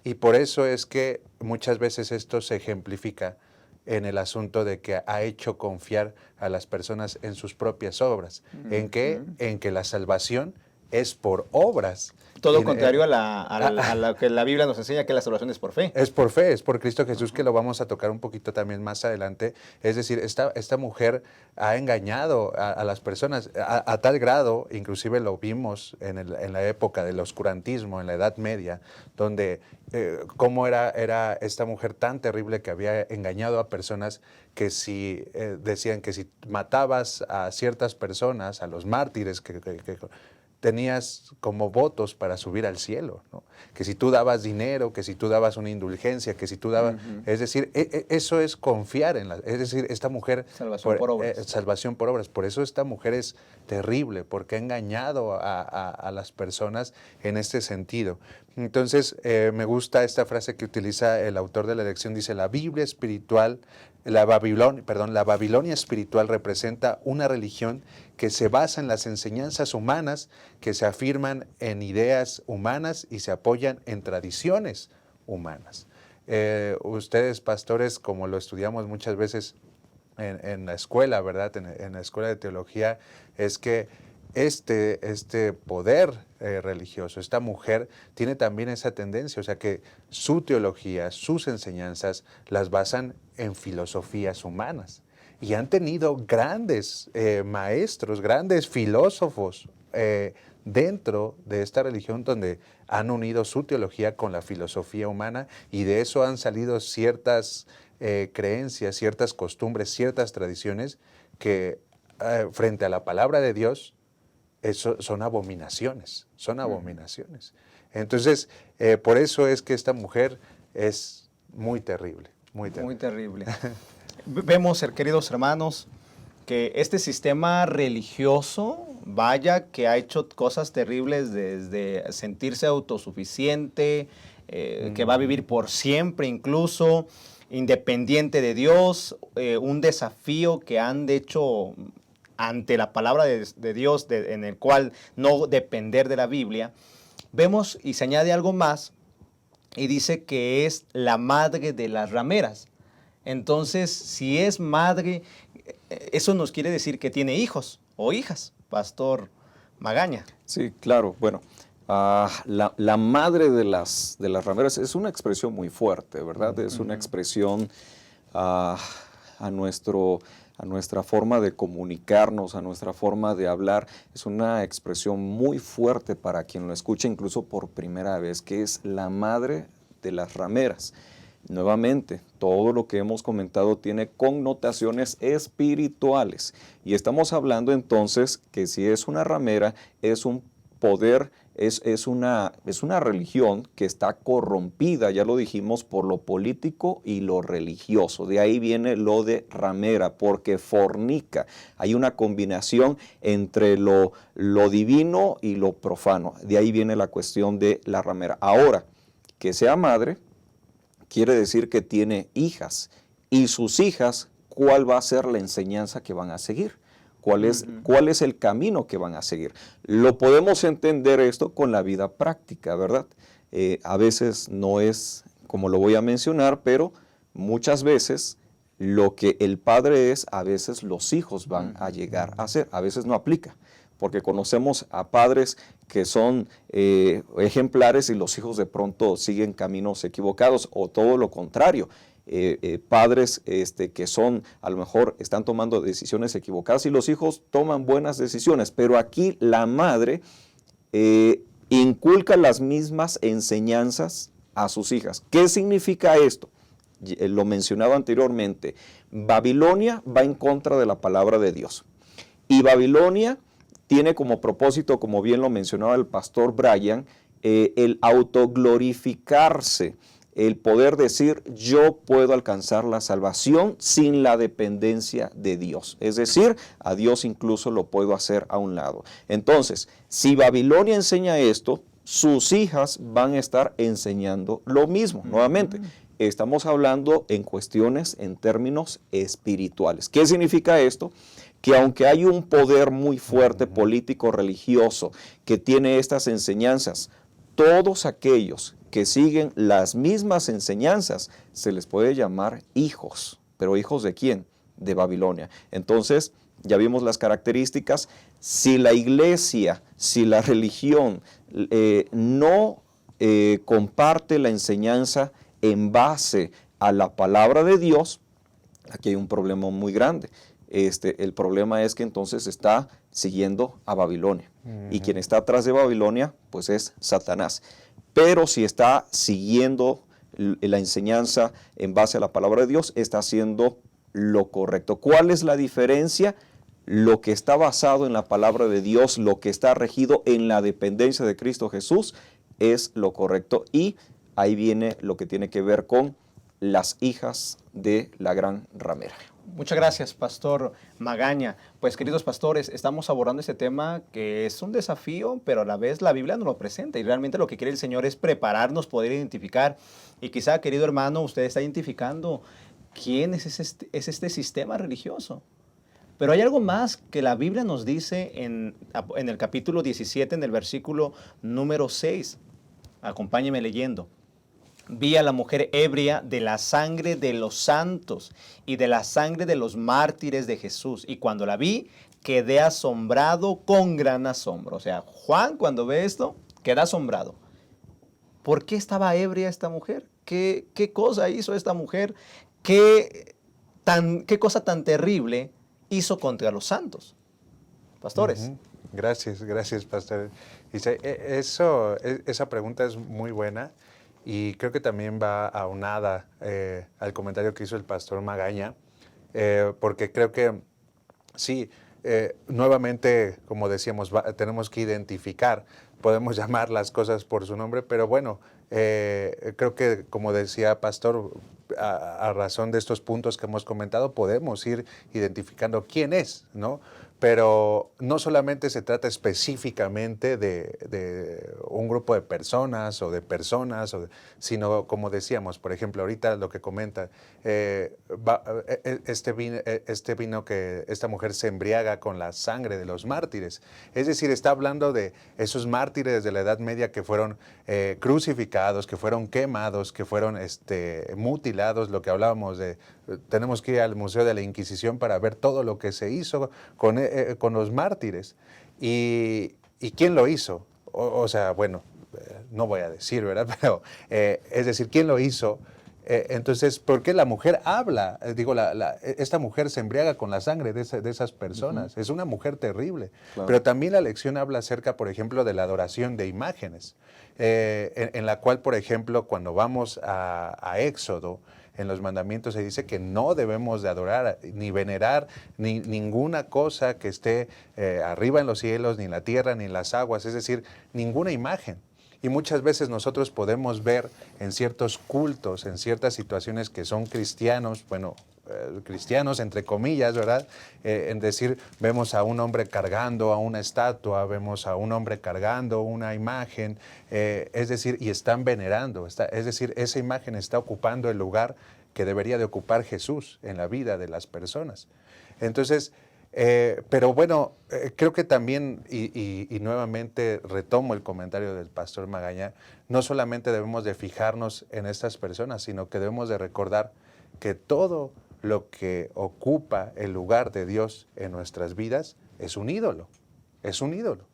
Y por eso es que muchas veces esto se ejemplifica en el asunto de que ha hecho confiar a las personas en sus propias obras. ¿En qué? En que la salvación es por obras. Todo contrario a lo que la Biblia nos enseña, que la salvación es por fe. Es por fe, es por Cristo Jesús, que lo vamos a tocar un poquito también más adelante. Es decir, esta mujer ha engañado a las personas a tal grado, inclusive lo vimos en la época del oscurantismo, en la Edad Media, donde cómo era esta mujer tan terrible que había engañado a personas que si decían que si matabas a ciertas personas, a los mártires que tenías como votos para subir al cielo, ¿no? Que si tú dabas dinero, que si tú dabas una indulgencia, que si tú dabas... Es decir, eso es confiar en es decir, esta mujer... Salvación por obras. Salvación por obras. Por eso esta mujer es terrible, porque ha engañado a las personas en este sentido. Entonces, me gusta esta frase que utiliza el autor de la lección, dice, la Biblia espiritual, la Babilonia espiritual representa una religión que se basa en las enseñanzas humanas, que se afirman en ideas humanas y se apoyan en tradiciones humanas. Ustedes, pastores, como lo estudiamos muchas veces en la escuela, ¿verdad? En la escuela de teología, es que este poder religioso, esta mujer tiene también esa tendencia, o sea que su teología, sus enseñanzas las basan en filosofías humanas. Y han tenido grandes maestros, grandes filósofos dentro de esta religión donde han unido su teología con la filosofía humana y de eso han salido ciertas creencias, ciertas costumbres, ciertas tradiciones que frente a la palabra de Dios son abominaciones, son abominaciones. Entonces, por eso es que esta mujer es muy terrible, muy terrible. Muy terrible. Vemos, queridos hermanos, que este sistema religioso, vaya, que ha hecho cosas terribles desde sentirse autosuficiente, que va a vivir por siempre incluso, independiente de Dios, un desafío que han hecho ante la palabra de Dios, en el cual no depender de la Biblia. Vemos y se añade algo más y dice que es la madre de las rameras. Entonces, si es madre, eso nos quiere decir que tiene hijos o hijas, Pastor Magaña. Sí, claro. Bueno, la madre de las rameras es una expresión muy fuerte, ¿verdad? Es una expresión a nuestra forma de comunicarnos, a nuestra forma de hablar. Es una expresión muy fuerte para quien lo escucha, incluso por primera vez, que es la madre de las rameras. Nuevamente, todo lo que hemos comentado tiene connotaciones espirituales y estamos hablando entonces que si es una ramera, es un poder, es una religión que está corrompida, ya lo dijimos, por lo político y lo religioso. De ahí viene lo de ramera, porque fornica. Hay una combinación entre lo divino y lo profano. De ahí viene la cuestión de la ramera. Ahora, que sea madre quiere decir que tiene hijas, y sus hijas, ¿cuál va a ser la enseñanza que van a seguir? ¿Cuál es el camino que van a seguir? Lo podemos entender esto con la vida práctica, ¿verdad? A veces no es como lo voy a mencionar, pero muchas veces lo que el padre es, a veces los hijos van a llegar a ser, a veces no aplica. Porque conocemos a padres que son ejemplares y los hijos de pronto siguen caminos equivocados, o todo lo contrario, padres que son, a lo mejor están tomando decisiones equivocadas y los hijos toman buenas decisiones, pero aquí la madre inculca las mismas enseñanzas a sus hijas. ¿Qué significa esto? Lo mencionaba anteriormente, Babilonia va en contra de la palabra de Dios, y Babilonia tiene como propósito, como bien lo mencionaba el pastor Brian, el autoglorificarse, el poder decir yo puedo alcanzar la salvación sin la dependencia de Dios. Es decir, a Dios incluso lo puedo hacer a un lado. Entonces, si Babilonia enseña esto, sus hijas van a estar enseñando lo mismo. Nuevamente, estamos hablando en cuestiones, en términos espirituales. ¿Qué significa esto? Que aunque hay un poder muy fuerte político, religioso, que tiene estas enseñanzas, todos aquellos que siguen las mismas enseñanzas se les puede llamar hijos. ¿Pero hijos de quién? De Babilonia. Entonces, ya vimos las características. Si la iglesia, si la religión no comparte la enseñanza en base a la palabra de Dios, aquí hay un problema muy grande. El problema es que entonces está siguiendo a Babilonia. Y quien está atrás de Babilonia, pues es Satanás. Pero si está siguiendo la enseñanza en base a la palabra de Dios, está haciendo lo correcto. ¿Cuál es la diferencia? Lo que está basado en la palabra de Dios, lo que está regido en la dependencia de Cristo Jesús, es lo correcto. Y ahí viene lo que tiene que ver con las hijas de la gran ramera. Muchas gracias, Pastor Magaña. Pues, queridos pastores, estamos abordando este tema que es un desafío, pero a la vez la Biblia nos lo presenta y realmente lo que quiere el Señor es prepararnos, poder identificar. Y quizá, querido hermano, usted está identificando quién es este sistema religioso. Pero hay algo más que la Biblia nos dice en el capítulo 17, en el versículo número 6. Acompáñeme leyendo. Vi a la mujer ebria de la sangre de los santos y de la sangre de los mártires de Jesús. Y cuando la vi, quedé asombrado con gran asombro. O sea, Juan, cuando ve esto, queda asombrado. ¿Por qué estaba ebria esta mujer? ¿Qué cosa hizo esta mujer? ¿Qué cosa tan terrible hizo contra los santos? Pastores. Gracias, pastor. Esa pregunta es muy buena y creo que también va aunada al comentario que hizo el pastor Magaña, porque creo que sí, nuevamente, como decíamos, tenemos que identificar, podemos llamar las cosas por su nombre, pero bueno, creo que, como decía Pastor, a razón de estos puntos que hemos comentado, podemos ir identificando quién es, ¿no? Pero no solamente se trata específicamente de un grupo de personas, sino, como decíamos, por ejemplo, ahorita lo que comenta, este vino que esta mujer se embriaga con la sangre de los mártires. Es decir, está hablando de esos mártires de la Edad Media que fueron crucificados, que fueron quemados, que fueron mutilados, lo que hablábamos de... Tenemos que ir al Museo de la Inquisición para ver todo lo que se hizo con los mártires. ¿Y quién lo hizo? O sea, bueno, no voy a decir, ¿verdad? Pero, es decir, ¿quién lo hizo? Entonces, ¿por qué la mujer habla? Esta mujer se embriaga con la sangre de esas personas. Es una mujer terrible. Claro. Pero también la lección habla acerca, por ejemplo, de la adoración de imágenes, en la cual, por ejemplo, cuando vamos a Éxodo, en los mandamientos se dice que no debemos de adorar ni venerar ninguna cosa que esté arriba en los cielos, ni en la tierra, ni en las aguas, es decir, ninguna imagen. Y muchas veces nosotros podemos ver en ciertos cultos, en ciertas situaciones que son cristianos, bueno, cristianos entre comillas, ¿verdad? En decir, vemos a un hombre cargando a una estatua, vemos a un hombre cargando una imagen, es decir, y están venerando, es decir, esa imagen está ocupando el lugar que debería de ocupar Jesús en la vida de las personas. Entonces, pero bueno, creo que también, y nuevamente retomo el comentario del pastor Magaña, no solamente debemos de fijarnos en estas personas, sino que debemos de recordar que todo lo que ocupa el lugar de Dios en nuestras vidas es un ídolo, es un ídolo.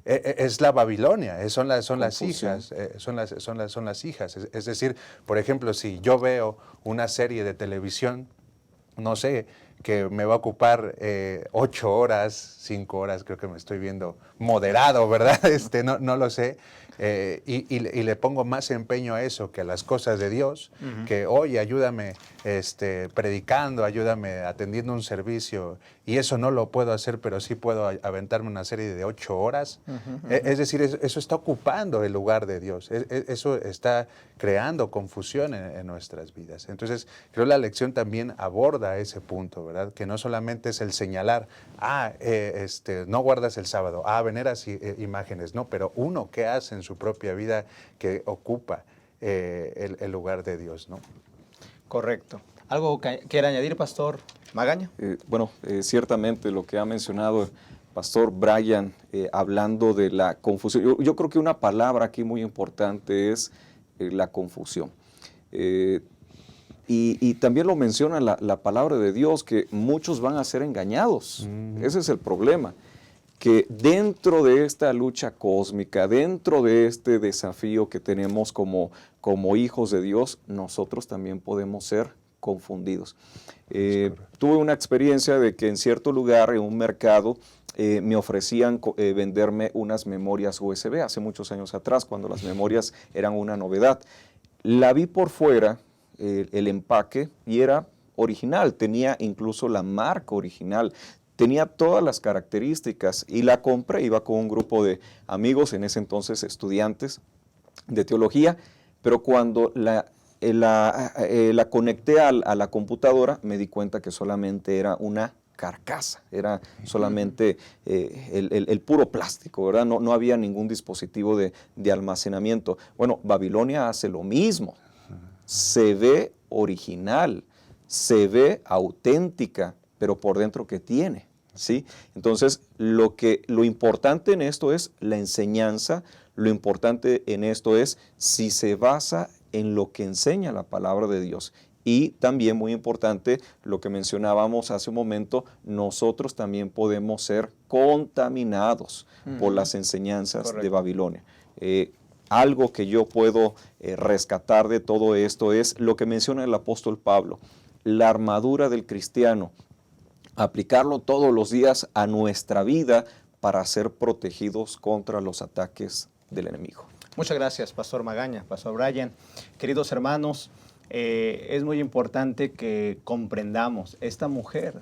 Es la Babilonia, son las hijas, son las hijas. Es decir, por ejemplo, si yo veo una serie de televisión, no sé, que me va a ocupar 8 horas, 5 horas, creo que me estoy viendo moderado, ¿verdad? No lo sé. Y le pongo más empeño a eso que a las cosas de Dios, que oye, ayúdame predicando, ayúdame atendiendo un servicio, y eso no lo puedo hacer, pero sí puedo aventarme una serie de 8 horas. Es decir, eso está ocupando el lugar de Dios, eso está creando confusión en nuestras vidas. Entonces, creo que la lección también aborda ese punto, ¿verdad? Que no solamente es el señalar, no guardas el sábado, veneras imágenes, no, pero uno que hace en su propia vida que ocupa el lugar de Dios, ¿no? Correcto. ¿Algo que quiera añadir, Pastor Magaña? Ciertamente lo que ha mencionado el Pastor Brian, hablando de la confusión. Yo creo que una palabra aquí muy importante es la confusión. Y también lo menciona la palabra de Dios, que muchos van a ser engañados. Ese es el problema. Que dentro de esta lucha cósmica, dentro de este desafío que tenemos como hijos de Dios, nosotros también podemos ser confundidos. Tuve una experiencia de que en cierto lugar, en un mercado, me ofrecían venderme unas memorias USB hace muchos años atrás, cuando las memorias eran una novedad. La vi por fuera, el empaque, y era original, tenía incluso la marca original, tenía todas las características, y la compré. Iba con un grupo de amigos, en ese entonces estudiantes de teología, pero cuando la la conecté a la computadora, me di cuenta que solamente era una carcasa, era solamente el puro plástico, ¿verdad? No había ningún dispositivo de almacenamiento. Bueno, Babilonia hace lo mismo. Se ve original, se ve auténtica, pero por dentro, ¿qué tiene? ¿Sí? Entonces, lo importante en esto es la enseñanza, lo importante en esto es si se basa en lo que enseña la palabra de Dios. Y también muy importante, lo que mencionábamos hace un momento, nosotros también podemos ser contaminados por las enseñanzas de Babilonia. Algo que yo puedo rescatar de todo esto es lo que menciona el apóstol Pablo, la armadura del cristiano, aplicarlo todos los días a nuestra vida para ser protegidos contra los ataques del enemigo. Muchas gracias, Pastor Magaña, Pastor Brian. Queridos hermanos, es muy importante que comprendamos, esta mujer,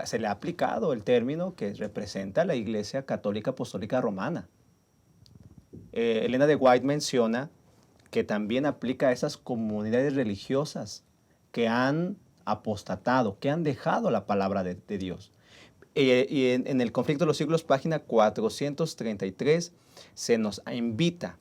se le ha aplicado el término que representa a la Iglesia Católica Apostólica Romana. Elena de White menciona que también aplica a esas comunidades religiosas que han apostatado, que han dejado la palabra de Dios. Y en el Conflicto de los Siglos, página 433, se nos invita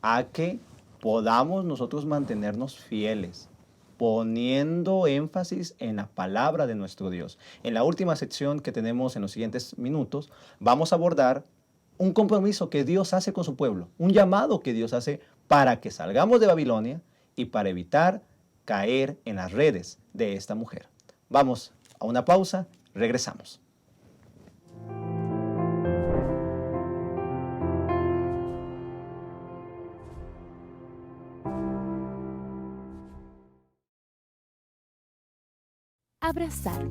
a que podamos nosotros mantenernos fieles, poniendo énfasis en la palabra de nuestro Dios. En la última sección que tenemos en los siguientes minutos, vamos a abordar un compromiso que Dios hace con su pueblo, un llamado que Dios hace para que salgamos de Babilonia y para evitar caer en las redes de esta mujer. Vamos a una pausa, regresamos. Abrazar.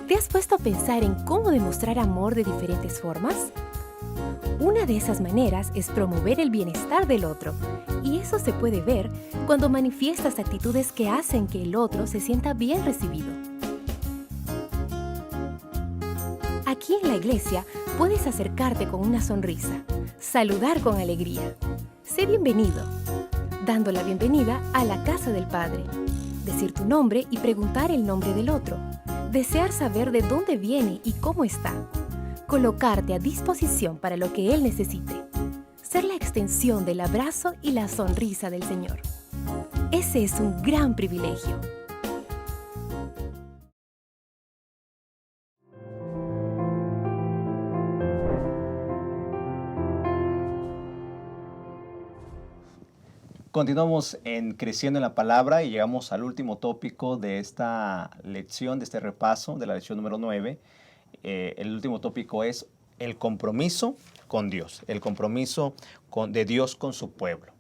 ¿Te has puesto a pensar en cómo demostrar amor de diferentes formas? Una de esas maneras es promover el bienestar del otro, y eso se puede ver cuando manifiestas actitudes que hacen que el otro se sienta bien recibido. Aquí en la iglesia puedes acercarte con una sonrisa, saludar con alegría. Sé bienvenido, dando la bienvenida a la casa del Padre. Decir tu nombre y preguntar el nombre del otro. Desear saber de dónde viene y cómo está. Colocarte a disposición para lo que Él necesite. Ser la extensión del abrazo y la sonrisa del Señor. Ese es un gran privilegio. Continuamos creciendo en la palabra y llegamos al último tópico de esta lección, de este repaso, de la lección número 9. El último tópico es el compromiso con Dios, el compromiso de Dios con su pueblo.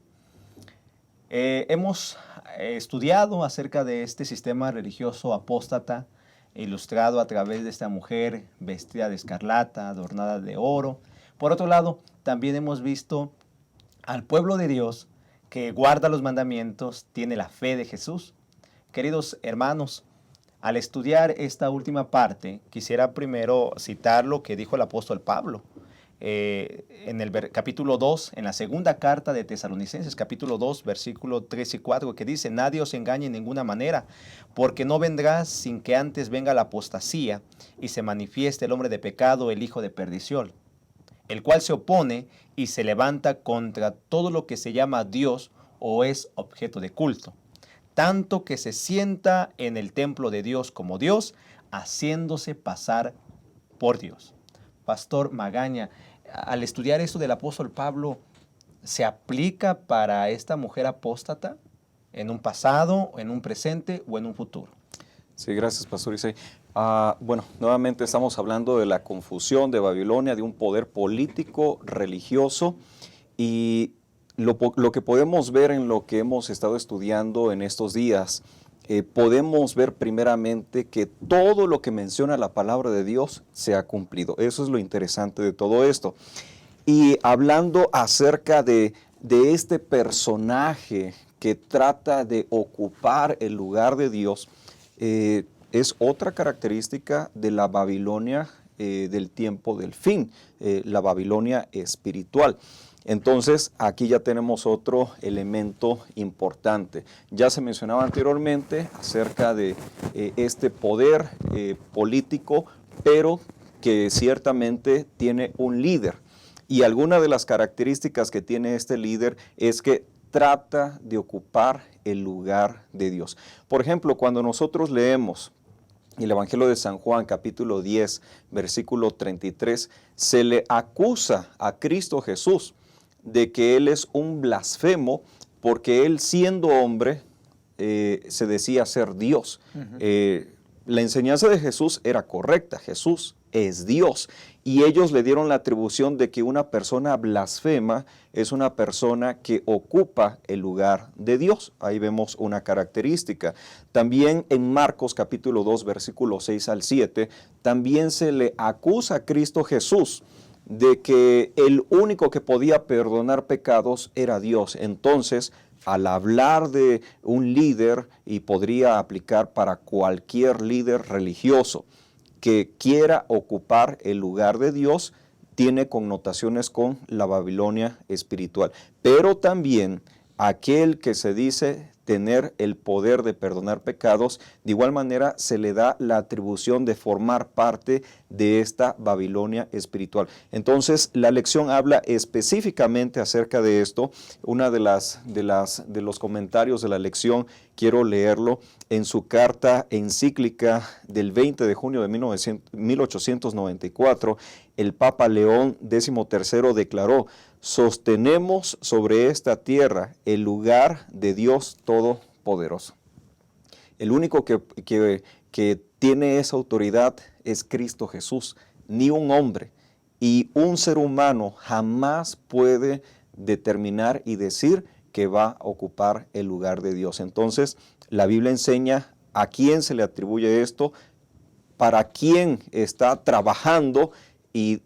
Hemos estudiado acerca de este sistema religioso apóstata, ilustrado a través de esta mujer vestida de escarlata, adornada de oro. Por otro lado, también hemos visto al pueblo de Dios que guarda los mandamientos, tiene la fe de Jesús. Queridos hermanos, al estudiar esta última parte, quisiera primero citar lo que dijo el apóstol Pablo en el capítulo 2, en la segunda carta de Tesalonicenses, capítulo 2, versículo 3 y 4, que dice: nadie os engañe en ninguna manera, porque no vendrá sin que antes venga la apostasía y se manifieste el hombre de pecado, el hijo de perdición, el cual se opone y se levanta contra todo lo que se llama Dios o es objeto de culto, tanto que se sienta en el templo de Dios como Dios, haciéndose pasar por Dios. Pastor Magaña, al estudiar esto del apóstol Pablo, ¿se aplica para esta mujer apóstata en un pasado, en un presente o en un futuro? Sí, gracias, Pastor Isaí. Bueno, nuevamente estamos hablando de la confusión de Babilonia, de un poder político, religioso, y lo que podemos ver en lo que hemos estado estudiando en estos días, podemos ver primeramente que todo lo que menciona la palabra de Dios se ha cumplido. Eso es lo interesante de todo esto. Y hablando acerca de este personaje que trata de ocupar el lugar de Dios, es otra característica de la Babilonia del tiempo del fin, la Babilonia espiritual. Entonces, aquí ya tenemos otro elemento importante. Ya se mencionaba anteriormente acerca de este poder político, pero que ciertamente tiene un líder. Y alguna de las características que tiene este líder es que trata de ocupar el lugar de Dios. Por ejemplo, cuando nosotros leemos el Evangelio de San Juan, capítulo 10, versículo 33, se le acusa a Cristo Jesús de que Él es un blasfemo porque Él, siendo hombre, se decía ser Dios. La enseñanza de Jesús era correcta. Jesús es Dios. Y ellos le dieron la atribución de que una persona blasfema es una persona que ocupa el lugar de Dios. Ahí vemos una característica. También en Marcos capítulo 2, versículos 6 al 7, también se le acusa a Cristo Jesús de que el único que podía perdonar pecados era Dios. Entonces, al hablar de un líder, y podría aplicar para cualquier líder religioso que quiera ocupar el lugar de Dios, tiene connotaciones con la Babilonia espiritual. Pero también aquel que se dice tener el poder de perdonar pecados, de igual manera se le da la atribución de formar parte de esta Babilonia espiritual. Entonces, la lección habla específicamente acerca de esto. Una de los comentarios de la lección, quiero leerlo, en su carta encíclica del 20 de junio de 1894, el Papa León XIII declaró: sostenemos sobre esta tierra el lugar de Dios Todopoderoso. El único que tiene esa autoridad es Cristo Jesús, ni un hombre. Y un ser humano jamás puede determinar y decir que va a ocupar el lugar de Dios. Entonces, la Biblia enseña a quién se le atribuye esto, para quién está trabajando, y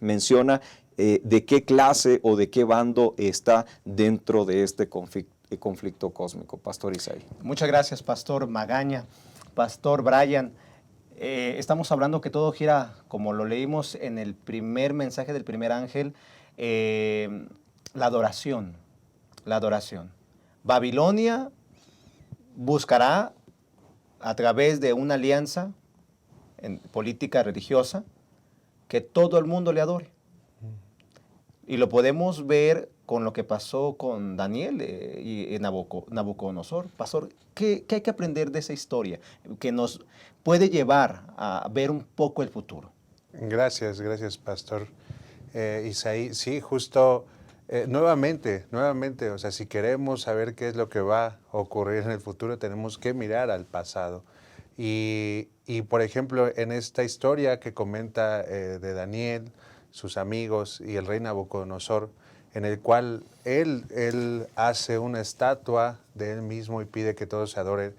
menciona de qué clase o de qué bando está dentro de este conflicto cósmico. Pastor Isaí. Muchas gracias, Pastor Magaña. Pastor Brian, estamos hablando que todo gira, como lo leímos en el primer mensaje del primer ángel, la adoración. La adoración. Babilonia buscará, a través de una alianza en política religiosa, que todo el mundo le adore. Y lo podemos ver con lo que pasó con Daniel y Nabucodonosor. Pastor, ¿qué hay que aprender de esa historia que nos puede llevar a ver un poco el futuro? Gracias, Pastor Isaí. Sí, justo, nuevamente, o sea, si queremos saber qué es lo que va a ocurrir en el futuro, tenemos que mirar al pasado. Y por ejemplo, en esta historia que comenta de Daniel, sus amigos y el rey Nabucodonosor, en el cual él hace una estatua de él mismo y pide que todos se adoren.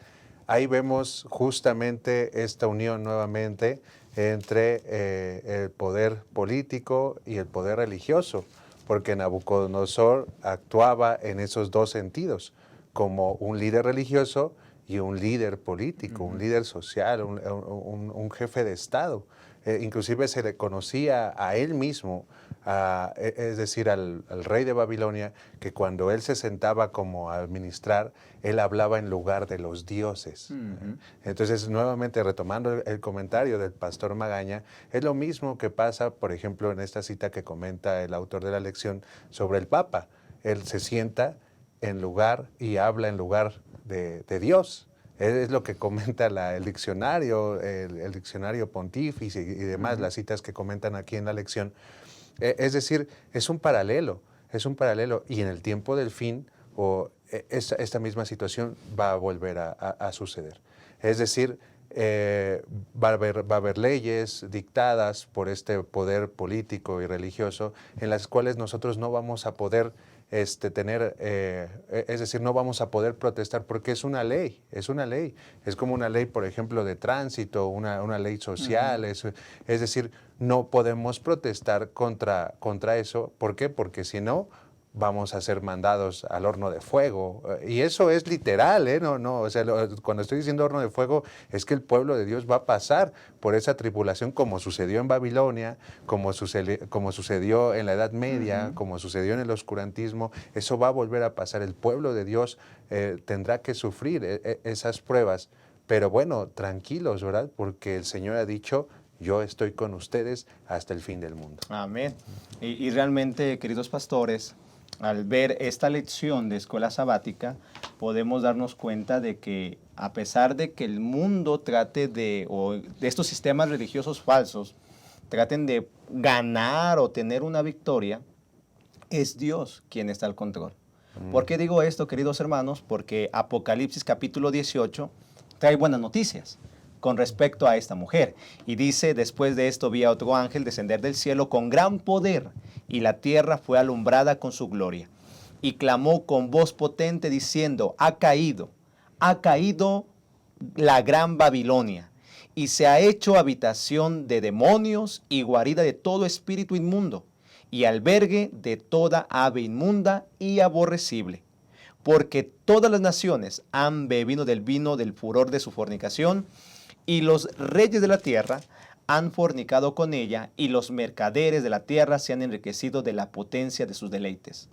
Ahí vemos justamente esta unión nuevamente entre el poder político y el poder religioso, porque Nabucodonosor actuaba en esos dos sentidos, como un líder religioso y un líder político, un líder social, un jefe de Estado. Inclusive se le conocía a él mismo, es decir, al rey de Babilonia, que cuando él se sentaba como a administrar, él hablaba en lugar de los dioses. Entonces, nuevamente retomando el comentario del pastor Magaña, es lo mismo que pasa, por ejemplo, en esta cita que comenta el autor de la lección sobre el Papa. Él se sienta en lugar y habla en lugar de Dios. Es lo que comenta el diccionario pontífice y demás, las citas que comentan aquí en la lección. Es decir, es un paralelo, y en el tiempo del fin, esta misma situación va a volver a suceder. Es decir, va a haber leyes dictadas por este poder político y religioso en las cuales nosotros no vamos a poder es decir, no vamos a poder protestar porque es una ley. Es como una ley, por ejemplo, de tránsito, una ley social. Es decir, no podemos protestar contra eso. ¿Por qué? Porque si no, vamos a ser mandados al horno de fuego. Y eso es literal, ¿eh? O sea, cuando estoy diciendo horno de fuego, es que el pueblo de Dios va a pasar por esa tribulación como sucedió en Babilonia, como sucedió en la Edad Media, como sucedió en el oscurantismo. Eso va a volver a pasar. El pueblo de Dios tendrá que sufrir esas pruebas. Pero bueno, tranquilos, ¿verdad? Porque el Señor ha dicho, yo estoy con ustedes hasta el fin del mundo. Amén. Y realmente, queridos pastores, al ver esta lección de escuela sabática, podemos darnos cuenta de que a pesar de que el mundo o de estos sistemas religiosos falsos, traten de ganar o tener una victoria, es Dios quien está al control. ¿Por qué digo esto, queridos hermanos? Porque Apocalipsis capítulo 18 trae buenas noticias con respecto a esta mujer. Y dice, después de esto vi a otro ángel descender del cielo con gran poder, y la tierra fue alumbrada con su gloria. Y clamó con voz potente diciendo, ha caído la gran Babilonia, y se ha hecho habitación de demonios y guarida de todo espíritu inmundo, y albergue de toda ave inmunda y aborrecible. Porque todas las naciones han bebido del vino del furor de su fornicación, y los reyes de la tierra han fornicado con ella, y los mercaderes de la tierra se han enriquecido de la potencia de sus deleites.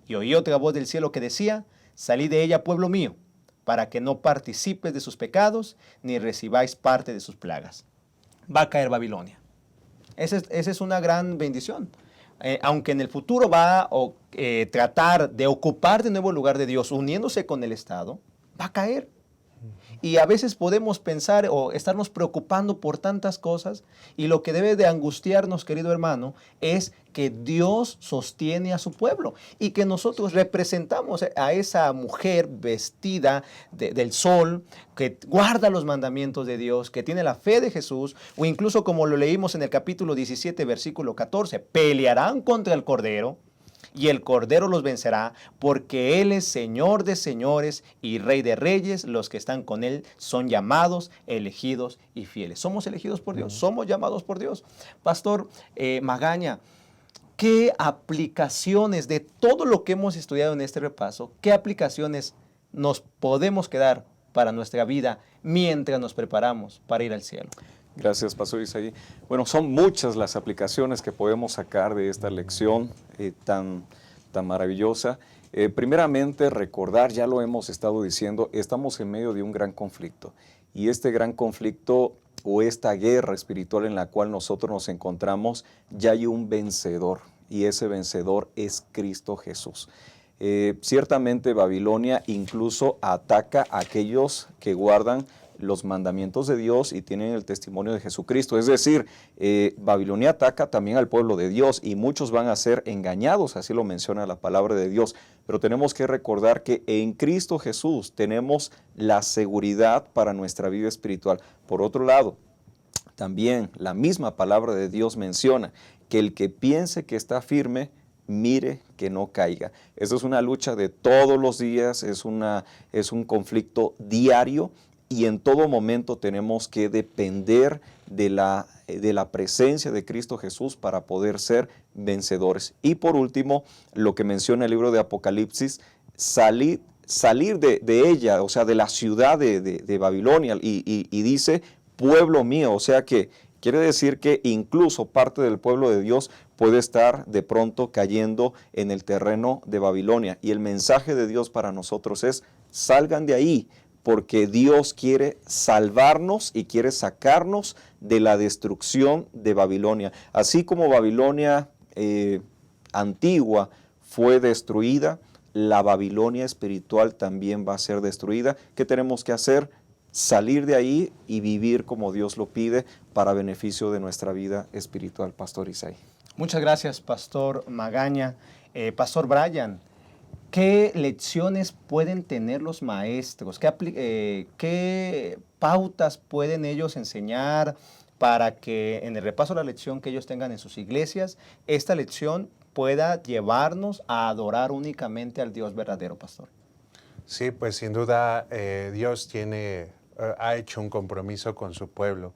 Y oí otra voz del cielo que decía, salid de ella, pueblo mío, para que no participes de sus pecados, ni recibáis parte de sus plagas. Va a caer Babilonia. Esa es una gran bendición. Aunque en el futuro va a tratar de ocupar de nuevo el lugar de Dios, uniéndose con el Estado, va a caer. Y a veces podemos pensar o estarnos preocupando por tantas cosas, y lo que debe de angustiarnos, querido hermano, es que Dios sostiene a su pueblo y que nosotros representamos a esa mujer vestida del sol, que guarda los mandamientos de Dios, que tiene la fe de Jesús, o incluso como lo leímos en el capítulo 17, versículo 14, pelearán contra el Cordero, y el Cordero los vencerá, porque Él es Señor de señores y Rey de reyes. Los que están con Él son llamados, elegidos y fieles. Somos elegidos por Dios, somos llamados por Dios. Pastor Magaña, ¿qué aplicaciones de todo lo que hemos estudiado en este repaso, qué aplicaciones nos podemos quedar para nuestra vida mientras nos preparamos para ir al cielo? Gracias, Pastor Isaí. Bueno, son muchas las aplicaciones que podemos sacar de esta lección tan maravillosa. Primeramente, recordar, ya lo hemos estado diciendo, estamos en medio de un gran conflicto. Y este gran conflicto o esta guerra espiritual en la cual nosotros nos encontramos, ya hay un vencedor. Y ese vencedor es Cristo Jesús. Ciertamente Babilonia incluso ataca a aquellos que guardan los mandamientos de Dios y tienen el testimonio de Jesucristo. Es decir, Babilonia ataca también al pueblo de Dios y muchos van a ser engañados, así lo menciona la palabra de Dios. Pero tenemos que recordar que en Cristo Jesús tenemos la seguridad para nuestra vida espiritual. Por otro lado, también la misma palabra de Dios menciona que el que piense que está firme, mire que no caiga. Esa es una lucha de todos los días, es un conflicto diario. Y en todo momento tenemos que depender de la presencia de Cristo Jesús para poder ser vencedores. Y por último, lo que menciona el libro de Apocalipsis, salir de ella, o sea, de la ciudad de Babilonia, y dice, pueblo mío, o sea que quiere decir que incluso parte del pueblo de Dios puede estar de pronto cayendo en el terreno de Babilonia. Y el mensaje de Dios para nosotros es, salgan de ahí, porque Dios quiere salvarnos y quiere sacarnos de la destrucción de Babilonia. Así como Babilonia antigua fue destruida, la Babilonia espiritual también va a ser destruida. ¿Qué tenemos que hacer? Salir de ahí y vivir como Dios lo pide para beneficio de nuestra vida espiritual. Pastor Isaí. Muchas gracias, Pastor Magaña. Pastor Brian, ¿qué lecciones pueden tener los maestros? ¿Qué pautas pueden ellos enseñar para que en el repaso de la lección que ellos tengan en sus iglesias, esta lección pueda llevarnos a adorar únicamente al Dios verdadero, Pastor? Sí, pues sin duda Dios ha hecho un compromiso con su pueblo.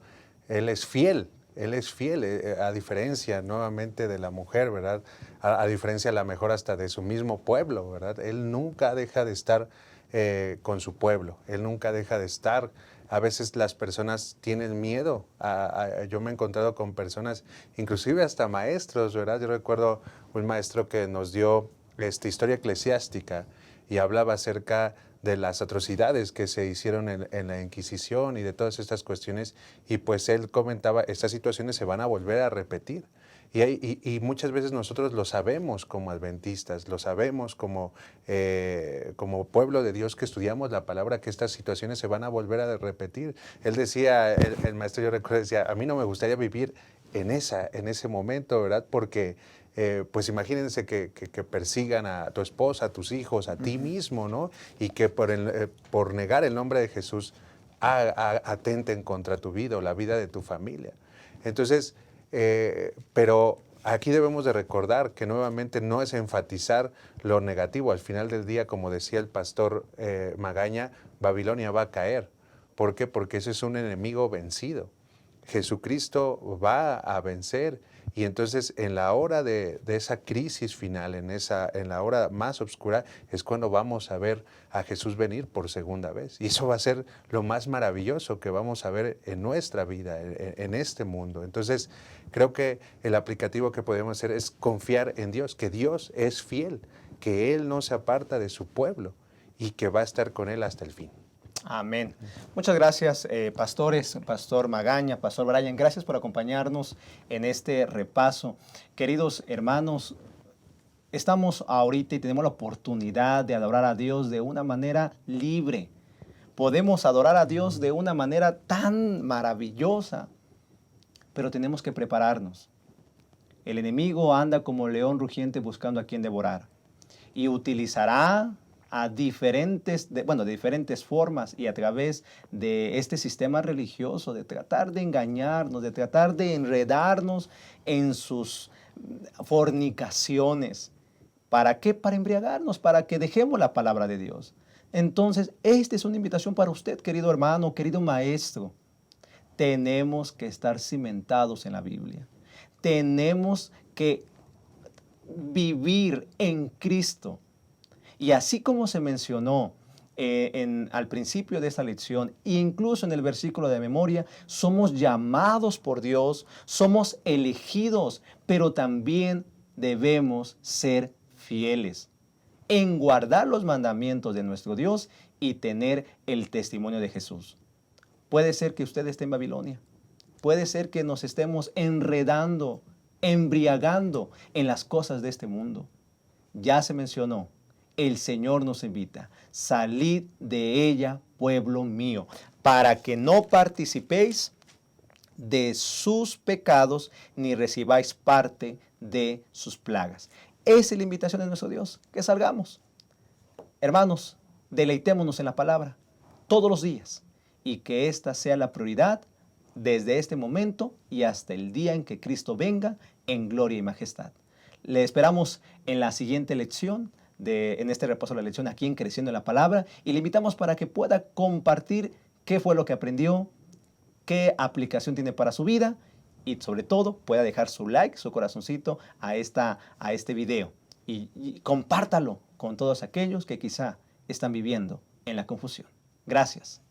Él es fiel Él es fiel, a diferencia nuevamente de la mujer, ¿verdad? A diferencia a lo mejor hasta de su mismo pueblo, ¿verdad? Él nunca deja de estar con su pueblo, Él nunca deja de estar. A veces las personas tienen miedo. Yo me he encontrado con personas, inclusive hasta maestros, ¿verdad? Yo recuerdo un maestro que nos dio historia eclesiástica y hablaba acerca de las atrocidades que se hicieron en la Inquisición y de todas estas cuestiones, y pues él comentaba, estas situaciones se van a volver a repetir. Y muchas veces nosotros lo sabemos como adventistas, lo sabemos como pueblo de Dios que estudiamos la palabra, que estas situaciones se van a volver a repetir. Él decía, el maestro, yo recuerdo, decía, a mí no me gustaría vivir en ese momento, ¿verdad? Porque pues imagínense que persigan a tu esposa, a tus hijos, a ti mismo, ¿no? Y que por negar el nombre de Jesús atenten contra tu vida o la vida de tu familia. Entonces, pero aquí debemos de recordar que nuevamente no es enfatizar lo negativo. Al final del día, como decía el pastor Magaña, Babilonia va a caer. ¿Por qué? Porque ese es un enemigo vencido. Jesucristo va a vencer, y entonces en la hora de esa crisis final, en la hora más oscura, es cuando vamos a ver a Jesús venir por segunda vez. Y eso va a ser lo más maravilloso que vamos a ver en nuestra vida, en este mundo. Entonces creo que el aplicativo que podemos hacer es confiar en Dios, que Dios es fiel, que Él no se aparta de su pueblo y que va a estar con Él hasta el fin. Amén. Muchas gracias, pastores, Pastor Magaña, Pastor Brian. Gracias por acompañarnos en este repaso. Queridos hermanos, estamos ahorita y tenemos la oportunidad de adorar a Dios de una manera libre. Podemos adorar a Dios de una manera tan maravillosa, pero tenemos que prepararnos. El enemigo anda como león rugiente buscando a quien devorar y utilizará de diferentes formas y a través de este sistema religioso, de tratar de engañarnos, de tratar de enredarnos en sus fornicaciones. ¿Para qué? Para embriagarnos, para que dejemos la palabra de Dios. Entonces, esta es una invitación para usted, querido hermano, querido maestro. Tenemos que estar cimentados en la Biblia. Tenemos que vivir en Cristo. Y así como se mencionó al principio de esta lección, incluso en el versículo de memoria, somos llamados por Dios, somos elegidos, pero también debemos ser fieles en guardar los mandamientos de nuestro Dios y tener el testimonio de Jesús. Puede ser que usted esté en Babilonia, puede ser que nos estemos enredando, embriagando en las cosas de este mundo. Ya se mencionó. El Señor nos invita, salid de ella, pueblo mío, para que no participéis de sus pecados ni recibáis parte de sus plagas. Esa es la invitación de nuestro Dios, que salgamos. Hermanos, deleitémonos en la palabra todos los días y que esta sea la prioridad desde este momento y hasta el día en que Cristo venga en gloria y majestad. Le esperamos en la siguiente lección. En este repaso de la lección aquí en Creciendo en la Palabra, y le invitamos para que pueda compartir qué fue lo que aprendió, qué aplicación tiene para su vida y sobre todo pueda dejar su like, su corazoncito a este video y compártalo con todos aquellos que quizá están viviendo en la confusión. Gracias.